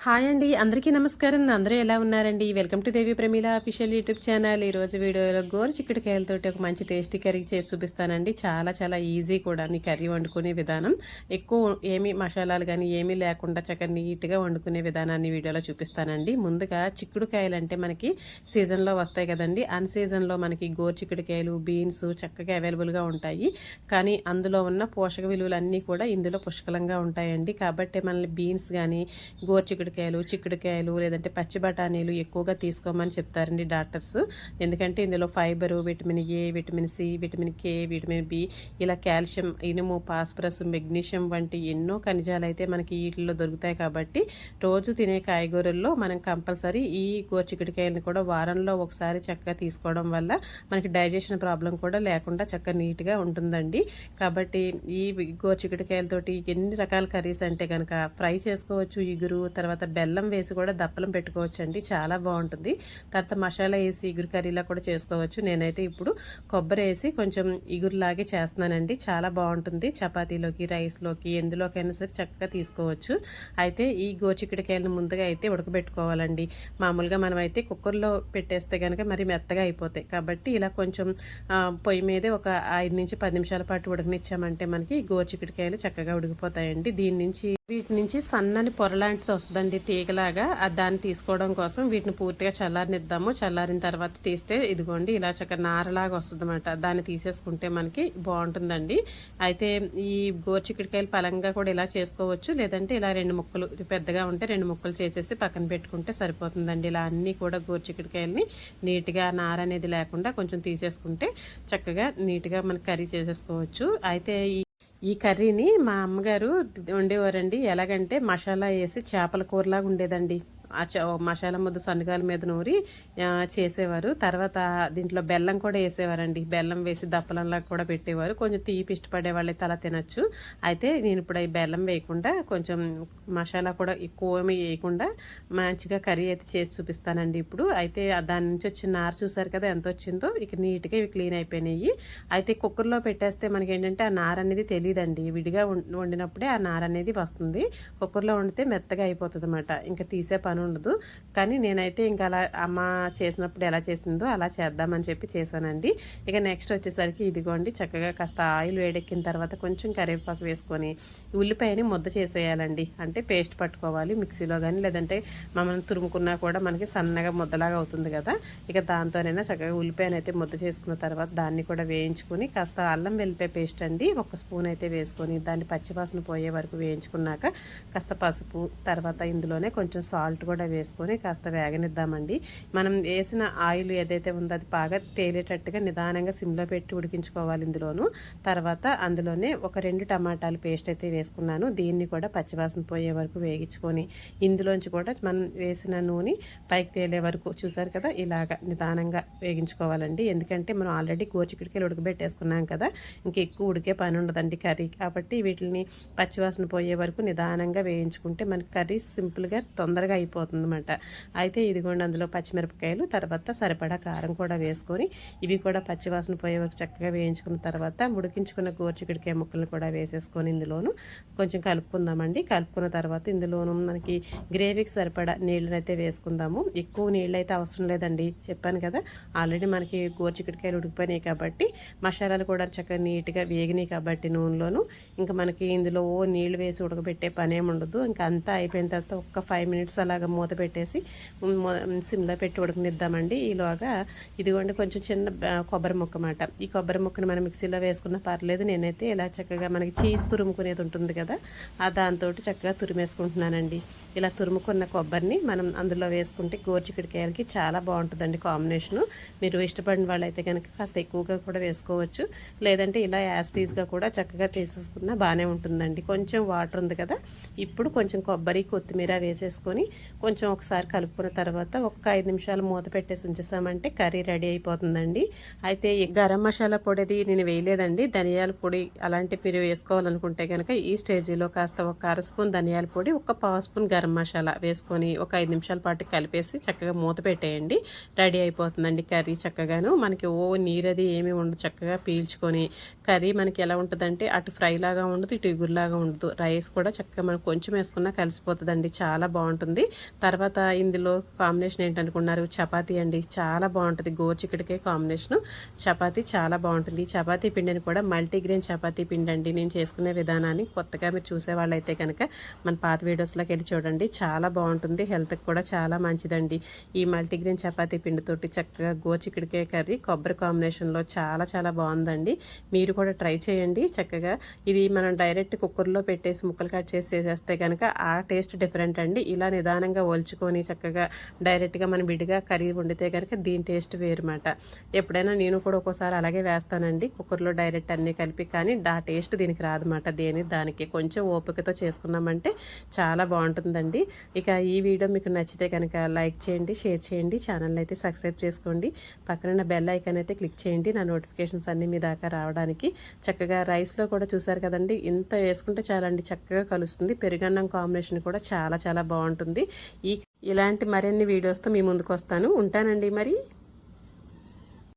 Hi అండి. అందరికీ నమస్కారం. అందరూ ఎలా ఉన్నారండి? Welcome to Devi Pramila official YouTube channel. ఈరోజు వీడియోలో గోరుచిక్కుడుకాయలతోటి ఒక మంచి టేస్టీ కర్రీ చేసి చూపిస్తానండి. చాలా చాలా ఈజీ కూడా ఈ కర్రీ వండుకునే విధానం. ఎక్కువ ఏమీ మసాలాలు కానీ ఏమీ లేకుండా చక్కగా నీట్గా వండుకునే విధానాన్ని వీడియోలో చూపిస్తానండి. ముందుగా చిక్కుడుకాయలంటే మనకి సీజన్లో వస్తాయి కదండి. అన్ సీజన్లో మనకి గోరుచిక్కుడుకాయలు, బీన్స్ చక్కగా అవైలబుల్గా ఉంటాయి. కానీ అందులో ఉన్న పోషక విలువలు అన్నీ కూడా ఇందులో పుష్కలంగా ఉంటాయండి. కాబట్టి మనల్ని బీన్స్ కానీ చిక్కుడుకాయలు లేదంటే పచ్చి బఠానీలు ఎక్కువగా తీసుకోమని చెప్తారండి డాక్టర్స్. ఎందుకంటే ఇందులో fibre, vitamin A, vitamin C, vitamin K, vitamin B, ఇలా కాల్షియం, ఇనుము, ఫాస్ఫరస్, మెగ్నీషియం వంటి ఎన్నో ఖనిజాలు అయితే మనకి వీటిల్లో దొరుకుతాయి. కాబట్టి రోజు తినే కాయగూరల్లో మనం కంపల్సరీ ఈ గోరుచిక్కుడుకాయలను కూడా వారంలో ఒకసారి చక్కగా తీసుకోవడం వల్ల మనకి డైజెషన్ ప్రాబ్లం కూడా లేకుండా చక్కగా నీట్గా ఉంటుందండి. కాబట్టి ఈ గోరుచిక్కుడుకాయలతోటి ఎన్ని రకాల కర్రీస్ అంటే కనుక ఫ్రై చేసుకోవచ్చు, ఇగురు, తర్వాత బెల్లం వేసి కూడా దప్పలం పెట్టుకోవచ్చు అండి, చాలా బాగుంటుంది. తర్వాత మసాలా వేసి ఇగురు కర్రీలా కూడా చేసుకోవచ్చు. నేనైతే ఇప్పుడు కొబ్బరి వేసి కొంచెం ఇగురులాగే చేస్తున్నానండి. చాలా బాగుంటుంది. చపాతీలోకి, రైస్లోకి, ఎందులోకైనా సరే చక్కగా తీసుకోవచ్చు. అయితే ఈ గోరుచిక్కుడుకాయలను ముందుగా అయితే ఉడకబెట్టుకోవాలండి. మామూలుగా మనం అయితే కుక్కర్లో పెట్టేస్తే కనుక మరి మెత్తగా అయిపోతాయి. కాబట్టి ఇలా కొంచెం పొయ్యి మీదే ఒక 5 నుంచి 10 నిమిషాల పాటు ఉడకనిచ్చామంటే మనకి గోరుచిక్కుడుకాయలు చక్కగా ఉడికిపోతాయండి. వీటి నుంచి సన్నని పొరలాంటిది వస్తుందండి, తీగలాగా. దాన్ని తీసుకోవడం కోసం వీటిని పూర్తిగా చల్లారనిద్దాము. చల్లారిన తర్వాత తీస్తే ఇదిగోండి ఇలా చక్కగా నారలాగా వస్తుంది అనమాట. దాన్ని తీసేసుకుంటే మనకి బాగుంటుందండి. అయితే ఈ గోరుచిక్కుడుకాయలు పలంగా కూడా ఇలా చేసుకోవచ్చు, లేదంటే ఇలా 2 ముక్కలు పెద్దగా ఉంటే 2 ముక్కలు చేసేసి పక్కన పెట్టుకుంటే సరిపోతుందండి. ఇలా అన్నీ కూడా గోరుచిక్కుడుకాయలని నీట్గా నార అనేది లేకుండా కొంచెం తీసేసుకుంటే చక్కగా నీట్గా మనకి కర్రీ చేసేసుకోవచ్చు. అయితే ఈ కర్రీని మా అమ్మగారు వండేవారండి. ఎలాగంటే మసాలా వేసి చేపల కూరలాగా ఉండేదండి. మసాలా ముద్ద సన్నగాల మీద నూరి చేసేవారు. తర్వాత దీంట్లో బెల్లం కూడా వేసేవారండి. బెల్లం వేసి దప్పలంలా కూడా పెట్టేవారు. కొంచెం తీపి ఇష్టపడే వాళ్ళైతే అలా తినచ్చు. అయితే నేను ఇప్పుడు ఈ బెల్లం వేయకుండా కొంచెం మసాలా కూడా ఎక్కువ వేయకుండా మంచిగా కర్రీ అయితే చేసి చూపిస్తానండి ఇప్పుడు. అయితే దాని నుంచి వచ్చిన నార చూసారు కదా ఎంత వచ్చిందో. ఇక నీట్గా ఇవి క్లీన్ అయిపోయినాయి. అయితే కుక్కర్లో పెట్టేస్తే మనకి ఏంటంటే ఆ నార అనేది తెలియదండి. విడిగా వండినప్పుడే ఆ నార అనేది వస్తుంది. కుక్కర్లో వండితే మెత్తగా అయిపోతుంది అన్నమాట. ఇంకా తీసే పని ఉండదు. కానీ నేనైతే ఇంకా అలా అమ్మ చేసినప్పుడు ఎలా చేసిందో అలా చేద్దామని చెప్పి చేశానండి. ఇక నెక్స్ట్ వచ్చేసరికి ఇదిగోండి చక్కగా కాస్త ఆయిల్ వేడెక్కిన తర్వాత కొంచెం కరివేపాకు వేసుకొని ఉల్లిపాయని ముద్ద చేసేయాలండి. అంటే పేస్ట్ పట్టుకోవాలి మిక్సీలో కానీ, లేదంటే మమ్మల్ని తురుముకున్నా కూడా మనకి సన్నగా ముద్దలాగా అవుతుంది కదా. ఇక దాంతోనైనా చక్కగా ఉల్లిపాయను అయితే ముద్ద చేసుకున్న తర్వాత దాన్ని కూడా వేయించుకొని కాస్త అల్లం వెల్లిపాయ పేస్ట్ అండి 1 స్పూన్ అయితే వేసుకొని దాన్ని పచ్చివాసన పోయే వరకు వేయించుకున్నాక కాస్త పసుపు, తర్వాత ఇందులోనే కొంచెం సాల్ట్ కూడా వేసుకొని కాస్త వేగనిద్దామండి. మనం వేసిన ఆయిల్ ఏదైతే ఉందో అది బాగా తేలేటట్టుగా నిదానంగా సిమ్లో పెట్టి ఉడికించుకోవాలి ఇందులోను. తర్వాత అందులోనే ఒక 2 టమాటాలు పేస్ట్ అయితే వేసుకున్నాను. దీన్ని కూడా పచ్చివాసన పోయే వరకు వేగించుకొని ఇందులోంచి కూడా మనం వేసిన నూనె పైకి తేలే వరకు చూసారు కదా ఇలాగ నిదానంగా వేగించుకోవాలండి. ఎందుకంటే మనం ఆల్రెడీ గోరుచిక్కుడుకాయలు ఉడకబెట్టేసుకున్నాం కదా, ఇంకెక్కువ ఉడికే పని ఉండదండి కర్రీ. కాబట్టి వీటిని పచ్చివాసన పోయే వరకు నిదానంగా వేయించుకుంటే మనకి కర్రీ సింపుల్గా తొందరగా అయిపోతుంది అనమాట. అయితే ఇదిగోండి అందులో పచ్చిమిరపకాయలు, తర్వాత సరిపడా కారం కూడా వేసుకొని ఇవి కూడా పచ్చివాసన పోయే వరకు చక్కగా వేయించుకున్న తర్వాత ఉడికించుకున్న గోరుచిక్కుడుకాయ ముక్కలను కూడా వేసేసుకొని ఇందులోను కొంచెం కలుపుకుందామండి. కలుపుకున్న తర్వాత ఇందులోను మనకి గ్రేవీకి సరిపడా నీళ్ళని అయితే వేసుకుందాము. ఎక్కువ నీళ్ళు అయితే అవసరం లేదండి, చెప్పాను కదా ఆల్రెడీ మనకి గోరుచిక్కుడుకాయలు ఉడికిపోయినాయి కాబట్టి మసాలాలు కూడా చక్కగా నీట్గా వేగినాయి కాబట్టి నూనెలోను ఇంకా మనకి ఇందులో నీళ్ళు వేసి ఉడకబెట్టే పని ఏమి ఉండదు. ఇంకా అంతా అయిపోయిన తర్వాత ఒక 5 మినిట్స్ అలాగా మూత పెట్టేసి సిమ్లో పెట్టి ఉడకనిద్దామండి. ఈలోగా ఇదిగోండి కొంచెం చిన్న కొబ్బరి ముక్క మాట. ఈ కొబ్బరి ముక్కని మనం మిక్సీలో వేసుకున్నా పర్లేదు. నేనైతే ఇలా చక్కగా మనకి చీజ్ తురుముకునేది ఉంటుంది కదా, దాంతో చక్కగా తురిమేసుకుంటున్నానండి. ఇలా తురుముకున్న కొబ్బరిని మనం అందులో వేసుకుంటే గోరుచిక్కుడుకాయలకి చాలా బాగుంటుందండి కాంబినేషను. మీరు ఇష్టపడిన వాళ్ళైతే కనుక కాస్త ఎక్కువగా కూడా వేసుకోవచ్చు, లేదంటే ఇలా యాస్టీస్గా కూడా చక్కగా తీసేసుకున్నా బాగానే ఉంటుందండి. కొంచెం వాటర్ ఉంది కదా, ఇప్పుడు కొంచెం కొబ్బరి, కొత్తిమీర వేసేసుకొని కొంచెం ఒకసారి కలుపుకున్న తర్వాత ఒక 5 నిమిషాలు మూత పెట్టేసి ఉంచేసామంటే కర్రీ రెడీ అయిపోతుందండి. అయితే ఈ గరం మసాలా పొడిది నేను వేయలేదండి. ధనియాల పొడి అలాంటివి మీరు వేసుకోవాలనుకుంటే కనుక ఈ స్టేజీలో కాస్త ఒక అర స్పూన్ ధనియాల పొడి, ఒక పావు స్పూన్ గరం మసాలా వేసుకొని ఒక 5 నిమిషాల పాటు కలిపేసి చక్కగా మూత పెట్టేయండి. రెడీ అయిపోతుందండి కర్రీ చక్కగాను. మనకి నీరది ఏమీ ఉండదు, చక్కగా పీల్చుకొని కర్రీ మనకి ఎలా ఉంటుందంటే అటు ఫ్రై లాగా ఉండదు, ఇటు ఇగురులాగా ఉండదు. రైస్ కూడా చక్కగా మనం కొంచెం వేసుకున్నా కలిసిపోతుందండి, చాలా బాగుంటుంది. తర్వాత ఇందులో కాంబినేషన్ ఏంటనుకున్నారు, చపాతీ అండి. చాలా బాగుంటుంది గోరుచిక్కుడుకాయ కాంబినేషను. చపాతీ చాలా బాగుంటుంది. చపాతీ పిండిని కూడా మల్టీగ్రెయిన్ చపాతీ పిండి అండి. నేను చేసుకునే విధానాన్ని కొత్తగా మీరు చూసేవాళ్ళైతే కనుక మన పాత వీడియోస్లోకి వెళ్ళి చూడండి, చాలా బాగుంటుంది. హెల్త్కి కూడా చాలా మంచిదండి. ఈ మల్టీగ్రెయిన్ చపాతీ పిండితోటి చక్కగా గోరుచిక్కుడుకాయ కర్రీ కొబ్బరి కాంబినేషన్లో చాలా చాలా బాగుందండి. మీరు కూడా ట్రై చేయండి చక్కగా. ఇది మనం డైరెక్ట్ కుక్కర్లో పెట్టేసి ముక్కలు కట్ చేసి చేసేస్తే కనుక ఆ టేస్ట్ డిఫరెంట్ అండి. ఇలా నిదానంగా ఒలుచుకొని చక్కగా డైరెక్ట్గా మనం విడిగా కర్రీ వండితే కనుక దీని టేస్ట్ వేరుమాట. ఎప్పుడైనా నేను కూడా ఒక్కోసారి అలాగే వేస్తానండి, కుక్కర్లో డైరెక్ట్ అన్నీ కలిపి. కానీ ఆ టేస్ట్ దీనికి రాదన్నమాట. దానికి కొంచెం ఓపికతో చేసుకున్నామంటే చాలా బాగుంటుందండి. ఇక ఈ వీడియో మీకు నచ్చితే కనుక లైక్ చేయండి, షేర్ చేయండి, ఛానల్ అయితే సబ్స్క్రైబ్ చేసుకోండి. పక్కన బెల్ ఐకాన్ అయితే క్లిక్ చేయండి నా నోటిఫికేషన్స్ అన్నీ మీ దాకా రావడానికి. చక్కగా రైస్లో కూడా చూసారు కదండి, ఇంత వేసుకుంటే చాలండి, చక్కగా కలుస్తుంది. పెరుగన్నం కాంబినేషన్ కూడా చాలా చాలా బాగుంటుంది. ఇలాంటి మరిన్ని వీడియోస్తో మీ ముందుకు వస్తాను. ఉంటానండి మరి.